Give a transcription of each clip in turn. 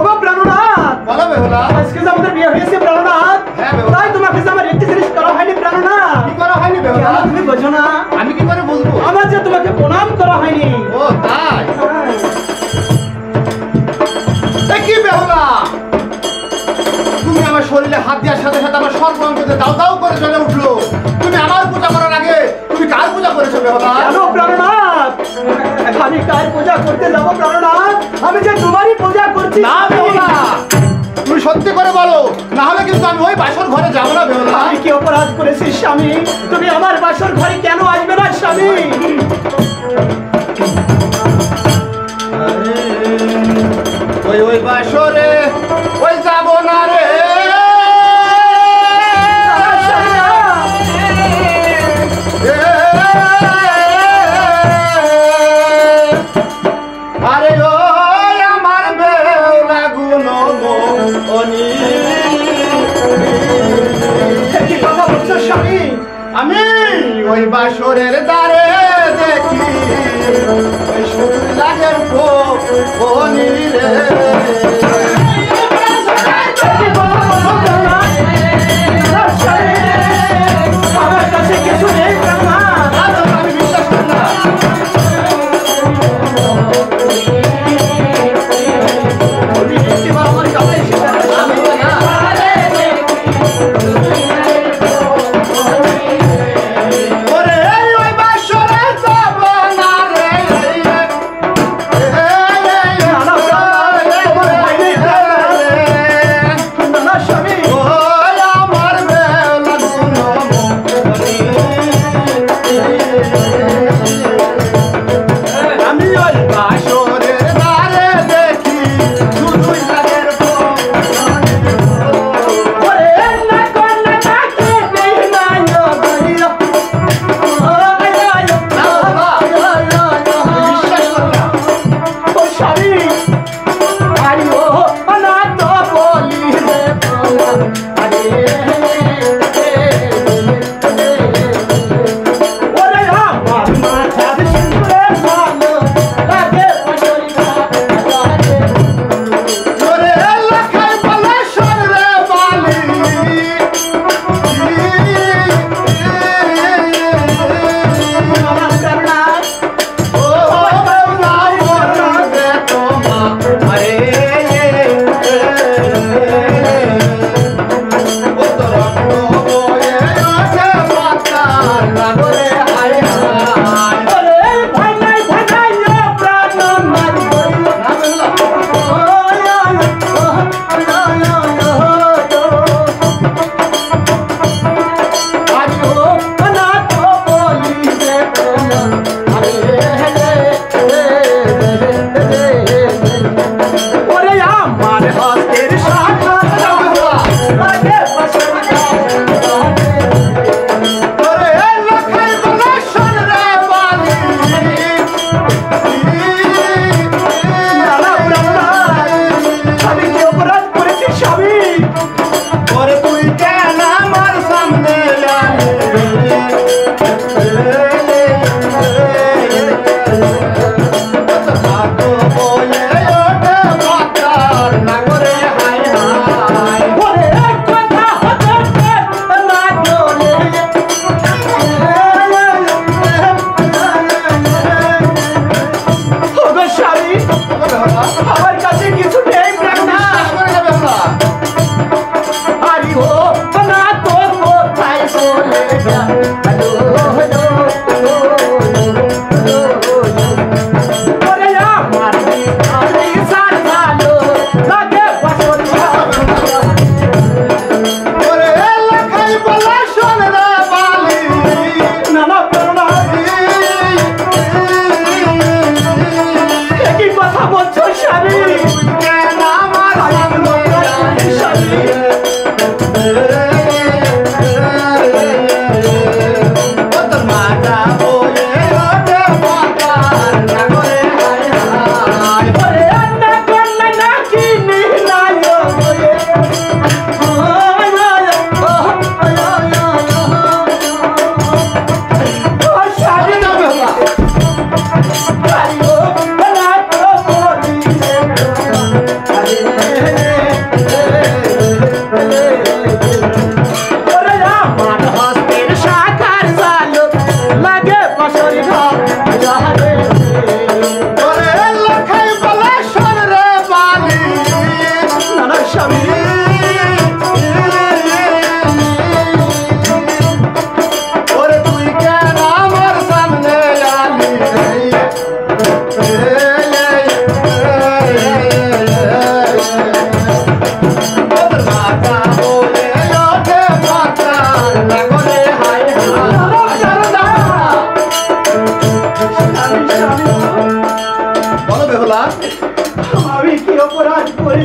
ওগো প্রাণনাথ, বলো বেহুলা। আজকে যে আমাদের বিয়ে হয়েছে প্রাণনাথ, হ্যাঁ বেহুলা। তাই তোমাকে যে আমার একটি জিনিস করা হয়নি প্রাণনাথ। কি করা হয়নি বেহুলা? কেন তুমি বোঝো না? আমি কি করে বুঝবো? আমার যে তোমাকে প্রণাম করা হয়নি। ও তাই? এ কি বেহুলা, তুমি আমার শরীরে হাত দেওয়ার সাথে সাথে আমার সর্বাঙ্গতে দাউ দাউ করে চলে উঠলো। তুমি আমার পূজা করার আগে তুমি কার পূজা করেছো বেহুলা? কেন প্রাণনাথ? আমি কার পূজা করতে যাবো প্রাণনাথ? আমি যে তোমারই পূজা করছি। না বেহুলা, তুমি সত্যি করে বলো, না হলে কিন্তু আমি ওই বাসর ঘরে যাবো না বেহুলা। আমি কি অপরাধ করেছি স্বামী? তুমি আমার বাসর ঘরে কেন আসবে না স্বামী? ওই বাসরে ওই যাবো না রে। আরে ওই আমার বেহুলা গুণমণি। কি কথা বলছো স্বামী? আমি ওই বাসরের দ্বারে দেখি ওই সুলাগের ফোনি রে। আমার কাছে কিছু নেই প্রাণনাথ। আমি বিশ্বাস করি না। তুমি একটিবার আমার কাছে এসে দেখো স্বামী। ওরে ওই বাসরে যাবো না রে। না স্বামী, ওই আমার বেলা গুণমণি। আমি ওই বাসরের দ্বারে দেখি শুধুই তাদের ওরে না কোনা তাকে বিনায়ো গরিয়া। বিশ্বাস করি না। ও স্বামী, আইও না তো বলি রে বলা। আরে ওরে আমার মাথার সিঁদুরে ভালো লাগে পশরিকা লাগে। ওরে লাখাই বালেশ্বর রে বালি। আমার প্রাণনাথ, ও বেহুলা মরবে তোমা। আরে ও তো রক্ত বয়ে ওঠে মাতার নাগরে হায় হায়। ওরে ভাই নাই ও প্রাণ মার গরিয়া। না বেহুলা, আমার হস্তের শাখা লাগে বসন্ত। ওরে লাখাই বালেশ্বর রে বালি। আমি কি অপরাধ করেছি স্বামী? ওরে তুই কেন আমার সামনে নাগরে হায় হায়।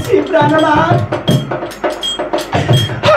বলছি প্রাণনাথ,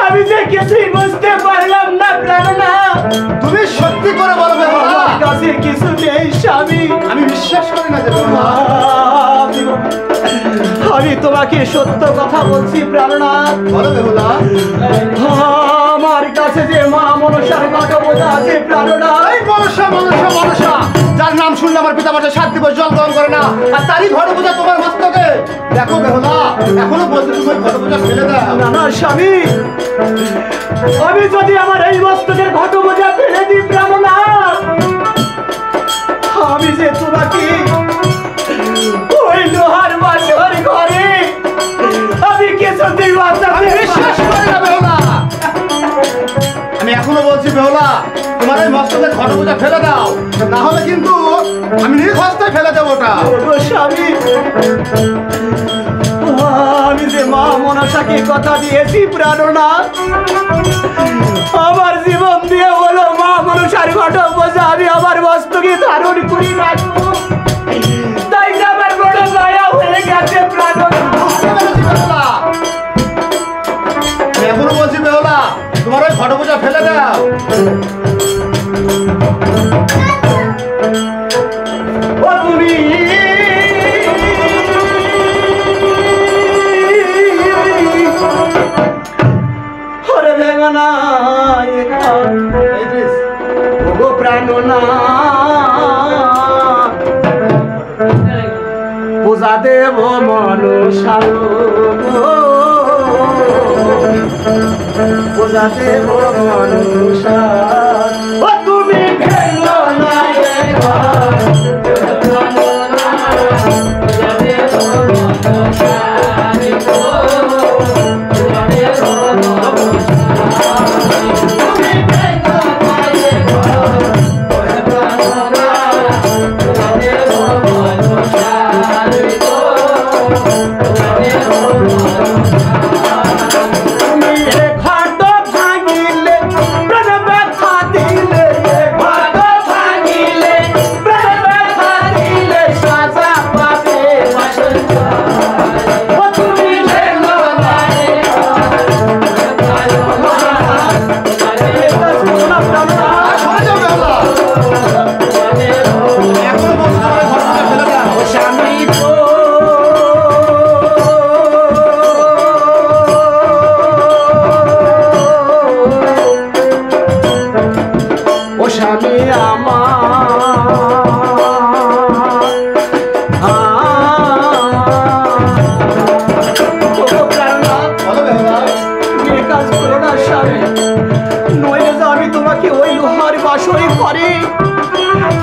আমি যে কিছুই বুঝতে পারলাম না প্রাণনাথ। তুমি সত্যি করে বলো বেহুলা, আমার কাছে কিছু নেই স্বামী। আমি বিশ্বাস করি না যে বেহুলা। আমি তোমাকে সত্য কথা বলছি প্রাণনাথ। বলো বেহুলা। আমার কাছে যে মা মনসার কথা বোঝা আছে প্রাণনাথ। এই মনসা মনসা মনসা, যার নাম শুনলে আমার পিতা মাতা 7 দিবস জল গ্রহণ করে না, আর তারই ঘট বোঝা তোমার মস্তকে। দেখো বেহুলা, এখনো বলছি তুমি ঘট বোঝা ফেলে দাও। না না স্বামী, আমি যদি আমার এই মস্তকের ঘট বোঝা ফেলে দিই প্রাণনাথ, আমি যে তোমাকে ওই লোহার বাসর ঘরে আমি কিছুতেই বাঁচাতে বিশ্বাস করি না বেহুলা। আমি এখনো বলছি বেহুলা, তোমার এই মস্তকের ঘট বোঝা ফেলে দাও, না হলে কিন্তু আমি নির্ঘস্তায় ফেলে দেবো ওটা। ওগো স্বামী, আমি যে মা মনসাকে কথা দিয়েছি প্রাণনাথ, আমার জীবন দিয়ে বলো মা মনসার ঘট বোঝা আমি আমার মস্তকে ধারণ করি রাখবো। তাই যে আমার বড় দয়া হয়ে গেছে প্রাণনাথ। বেহুলা, আমি এখনো বলছি বেহুলা, তোমার ওই ঘট বোঝা ফেলে দাও। ও তুমি ওরে বেগনা ওগো প্রাণনা পূজা দেব মনসার, পূজা দেব মনসার। ও তুমি ভেঙো না এ ঘর,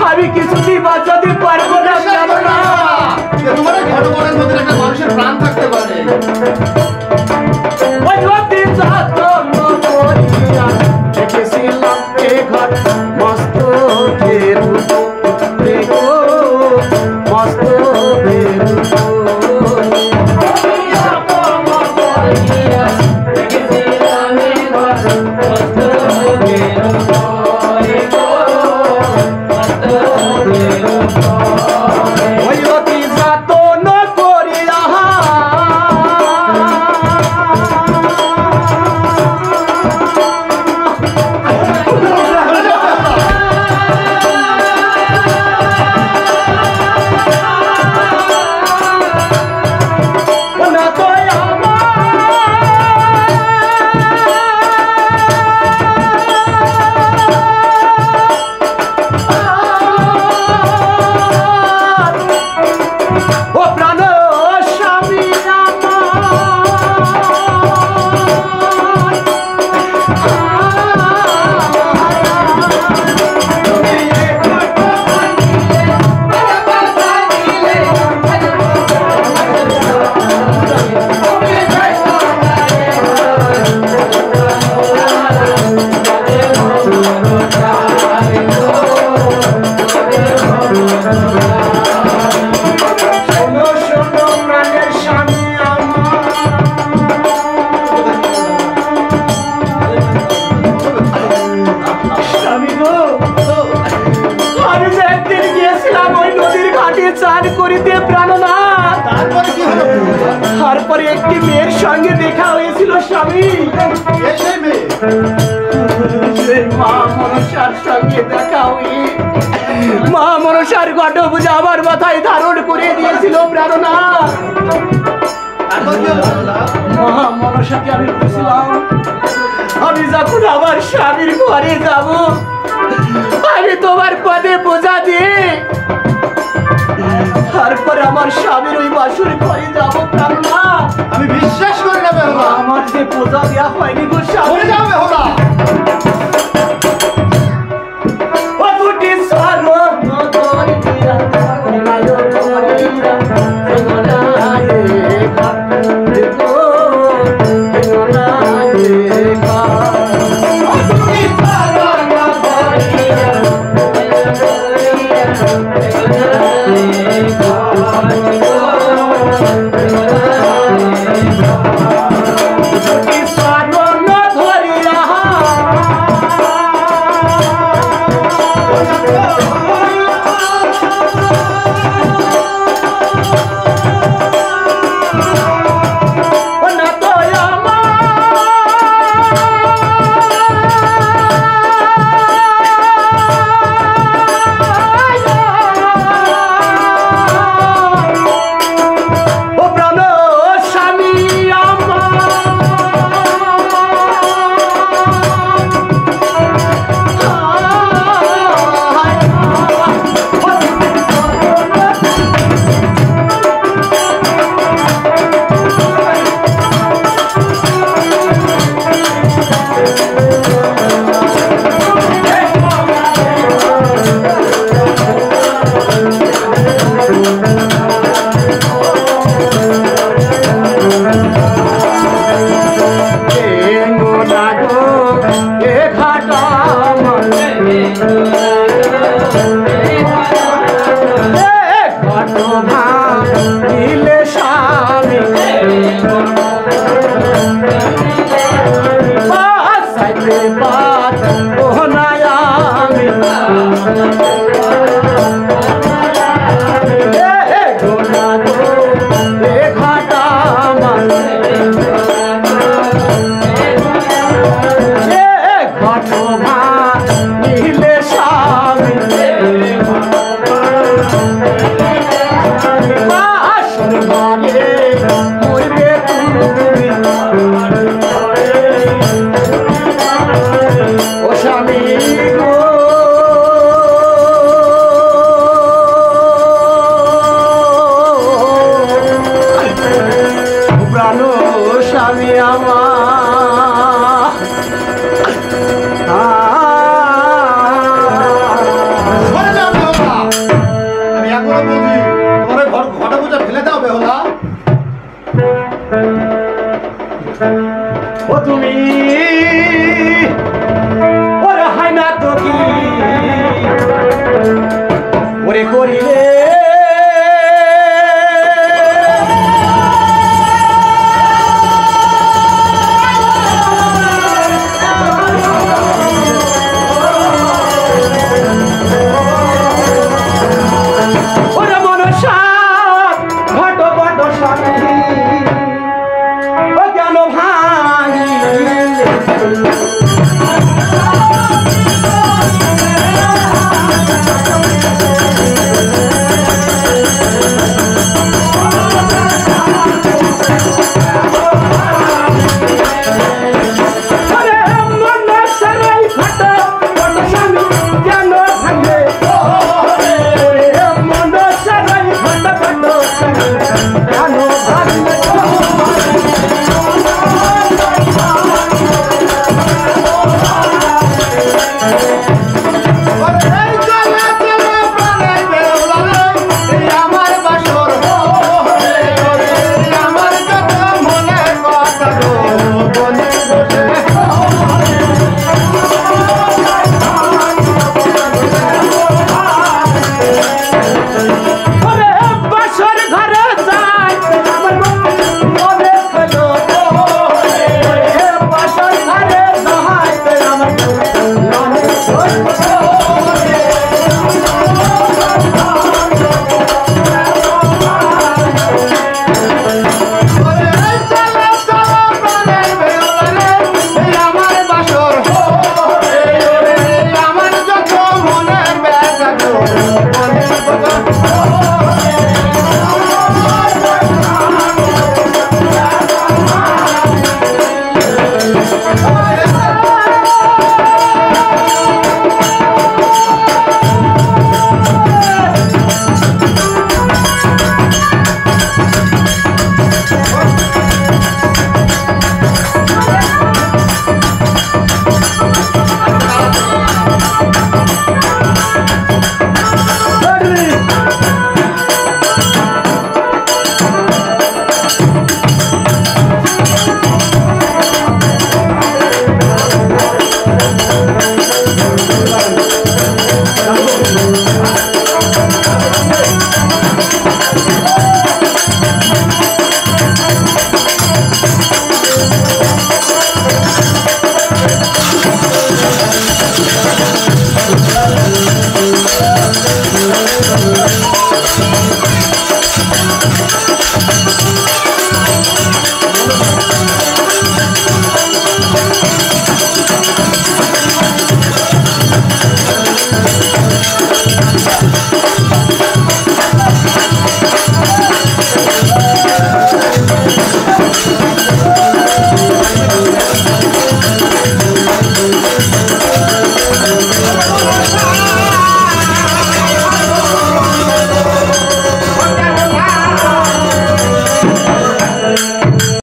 আমি কিছুতেই বাঁচাতে পারবো না। তোমার এই ঘট বোঝার মধ্যে একটা মানুষের প্রাণ থাকতে পারে। মেয়ের সঙ্গে দেখা হয়েছিল স্বামী। সেই মেয়ে সেই মা মনসার সঙ্গে দেখা হয়ে মা মনসার ঘটপূজা আমার মাথায় ধারণ করে দিয়েছিল প্রেরণা। তারপর কি হলো বেহুলা? মা মনসাকে আমি বুঝলাম, আমি যখন আমার স্বামীর ঘরে যাব আমি তোমার পদে পূজা দিয়ে তারপর আমার স্বামীর ওই বাসুর ঘরে যাবো প্রেরণা। আমি বিশ্বাস করি না বেহুলা। আমার যে পূজা দেওয়া হয়নি গো স্বামী। চলে যাও বেহুলা। ও দুটি স্বর্ণ ধরিয়া নিমায় করিয়া হেঙ্গলায়ে ঘাট গো হেঙ্গলায়ে ঘাট। ও দুটি স্বর্ণ ধরিয়া হেঙ্গলায়ে ঘাট গো হেঙ্গলায়ে ঘাট। দুটি স্বর্ণ ধরিয়া স্বামী আমার সরে যাও বেহুলা। আমি এখনো বলছি তোমার ঘটা পূজা ফেলে দাও বেহুলা। ও তুমি ওরে হয় না তো কি ওরে করিলে